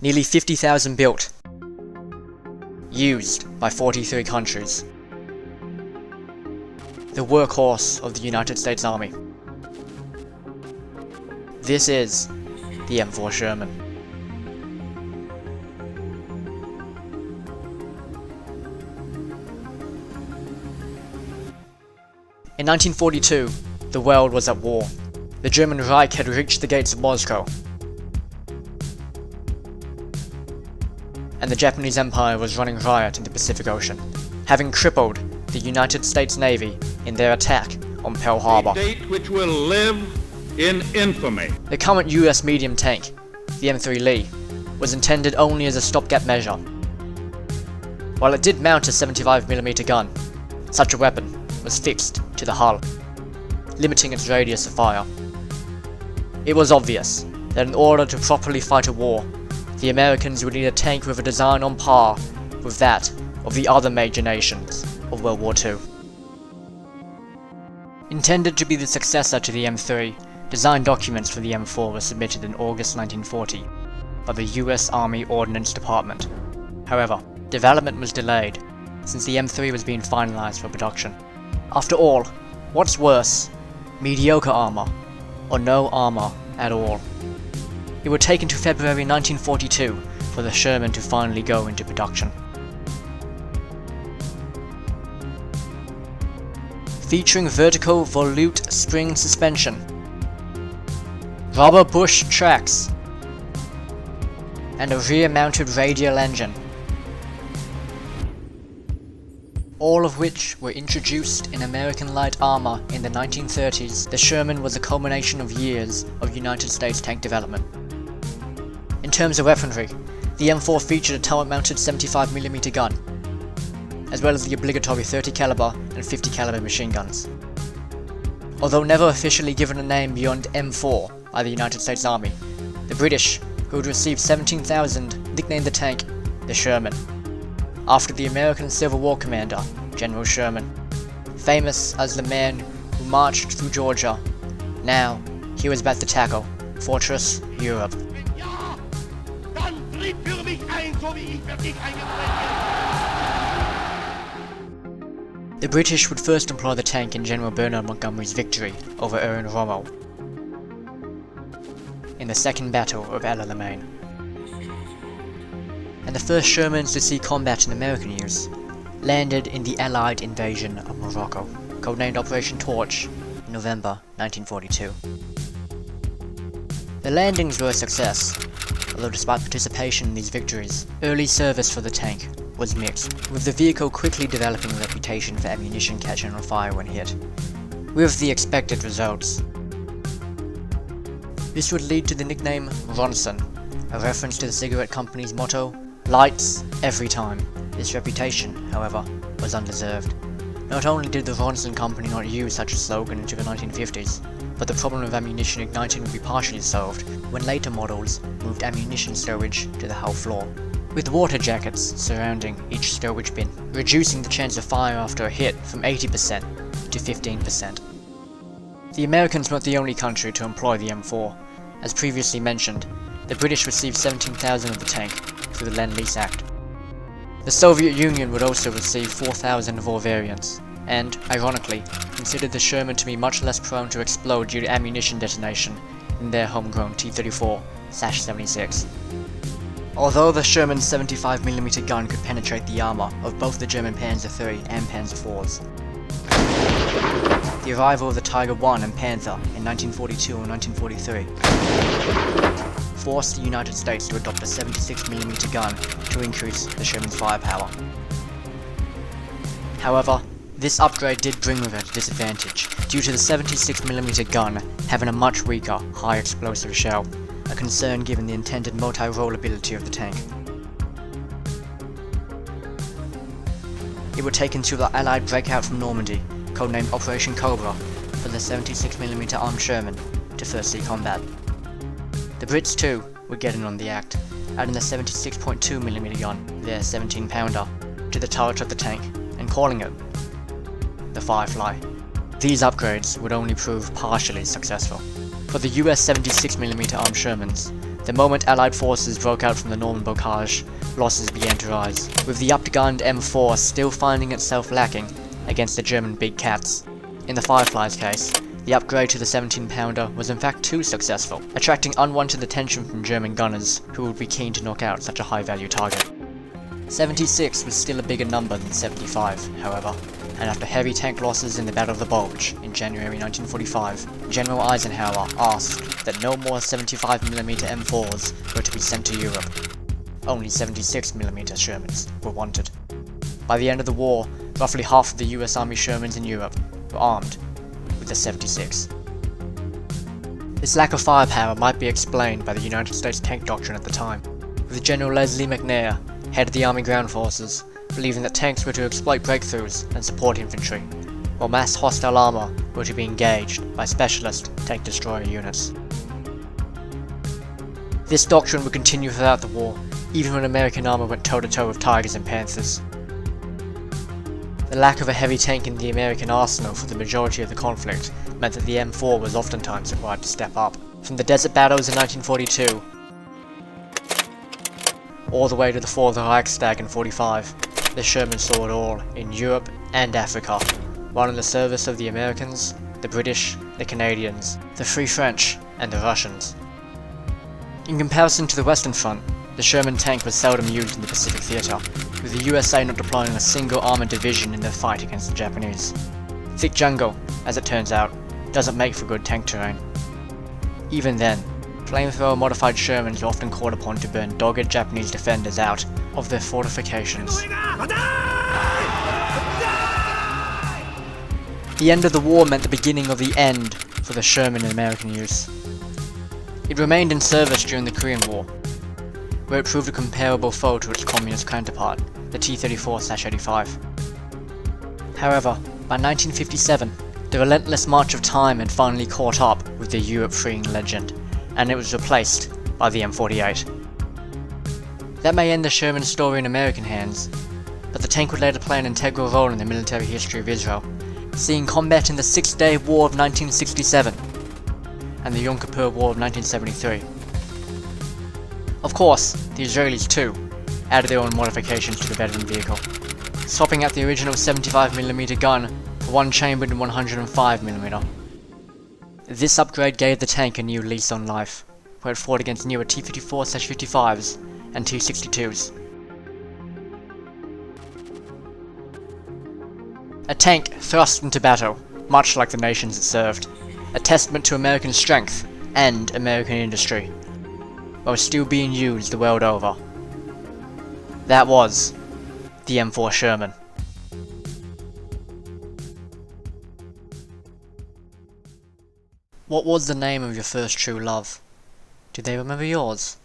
Nearly 50,000 built. Used by 43 countries. The workhorse of the United States Army. This is the M4 Sherman. In 1942, the world was at war. The German Reich had reached the gates of Moscow, and the Japanese Empire was running riot in the Pacific Ocean, having crippled the United States Navy in their attack on Pearl Harbor. A date which will live in infamy. The current US medium tank, the M3 Lee, was intended only as a stopgap measure. While it did mount a 75mm gun, such a weapon was fixed to the hull, limiting its radius of fire. It was obvious that in order to properly fight a war, the Americans would need a tank with a design on par with that of the other major nations of World War II. Intended to be the successor to the M3, design documents for the M4 were submitted in August 1940 by the US Army Ordnance Department. However, development was delayed since the M3 was being finalized for production. After all, what's worse, mediocre armor or no armor at all? It would take until February 1942 for the Sherman to finally go into production. Featuring vertical volute spring suspension, rubber bush tracks, and a rear-mounted radial engine, all of which were introduced in American light armor in the 1930s, the Sherman was a culmination of years of United States tank development. In terms of weaponry, the M4 featured a turret-mounted 75mm gun, as well as the obligatory 30 caliber and 50 caliber machine guns. Although never officially given a name beyond M4 by the United States Army, the British, who had received 17,000, nicknamed the tank the Sherman, after the American Civil War commander, General Sherman, famous as the man who marched through Georgia. Now, he was about to tackle Fortress Europe. The British would first employ the tank in General Bernard Montgomery's victory over Erin Rommel in the Second Battle of El Alamein, and the first Shermans to see combat in American use landed in the Allied invasion of Morocco, codenamed Operation Torch, in November 1942. The landings were a success, although despite participation in these victories, early service for the tank was mixed, with the vehicle quickly developing a reputation for ammunition catching on fire when hit, with the expected results. This would lead to the nickname Ronson, a reference to the cigarette company's motto, "Lights every time." This reputation, however, was undeserved. Not only did the Ronson company not use such a slogan into the 1950s, but the problem of ammunition igniting would be partially solved when later models moved ammunition stowage to the hull floor, with water jackets surrounding each stowage bin, reducing the chance of fire after a hit from 80% to 15%. The Americans weren't the only country to employ the M4. As previously mentioned, the British received 17,000 of the tank through the Lend-Lease Act. The Soviet Union would also receive 4,000 of all variants, and, ironically, considered the Sherman to be much less prone to explode due to ammunition detonation than their homegrown T-34/76. Although the Sherman's 75mm gun could penetrate the armor of both the German Panzer III and Panzer IVs, the arrival of the Tiger I and Panther in 1942 and 1943 forced the United States to adopt a 76mm gun to increase the Sherman's firepower. However, this upgrade did bring with it a disadvantage, due to the 76mm gun having a much weaker, high-explosive shell, a concern given the intended multi-role ability of the tank. It would take until the Allied breakout from Normandy, codenamed Operation Cobra, for the 76mm armed Sherman to first see combat. The Brits too would get in on the act, adding the 76.2mm gun, their 17-pounder, to the turret of the tank and calling it the Firefly. These upgrades would only prove partially successful. For the US 76mm armed Shermans, The moment Allied forces broke out from the Norman bocage, losses began to rise, with the upgunned M4 still finding itself lacking against the German big cats. In the Firefly's case, the upgrade to the 17-pounder was in fact too successful, attracting unwanted attention from German gunners who would be keen to knock out such a high-value target. 76 was still a bigger number than 75, however, and after heavy tank losses in the Battle of the Bulge in January 1945, General Eisenhower asked that no more 75mm M4s were to be sent to Europe. Only 76mm Shermans were wanted. By the end of the war, roughly half of the US Army Shermans in Europe were armed with the 76. This lack of firepower might be explained by the United States tank doctrine at the time, with General Leslie McNair, head of the Army Ground Forces, believing that tanks were to exploit breakthroughs and support infantry, while mass hostile armor were to be engaged by specialist tank destroyer units. This doctrine would continue throughout the war, even when American armor went toe-to-toe with Tigers and Panthers. The lack of a heavy tank in the American arsenal for the majority of the conflict meant that the M4 was oftentimes required to step up. From the desert battles in 1942, all the way to the fall of the Reichstag in 45, the Sherman saw it all in Europe and Africa, while in the service of the Americans, the British, the Canadians, the Free French, and the Russians. In comparison to the Western Front, the Sherman tank was seldom used in the Pacific Theatre, with the USA not deploying a single armoured division in their fight against the Japanese. Thick jungle, as it turns out, doesn't make for good tank terrain. Even then, flamethrower-modified Shermans were often called upon to burn dogged Japanese defenders out of their fortifications. The end of the war meant the beginning of the end for the Sherman in American use. It remained in service during the Korean War, where it proved a comparable foe to its communist counterpart, the T-34-85. However, by 1957, the relentless march of time had finally caught up with the Europe-freeing legend, and it was replaced by the M48. That may end the Sherman story in American hands, but the tank would later play an integral role in the military history of Israel, seeing combat in the Six-Day War of 1967 and the Yom Kippur War of 1973. Of course, the Israelis too added their own modifications to the veteran vehicle, swapping out the original 75mm gun for one chambered in 105mm. This upgrade gave the tank a new lease on life, where it fought against newer T-54/55s and T-62s. A tank thrust into battle, much like the nations it served, a testament to American strength and American industry, while still being used the world over. That was the M4 Sherman. What was the name of your first true love? Do they remember yours?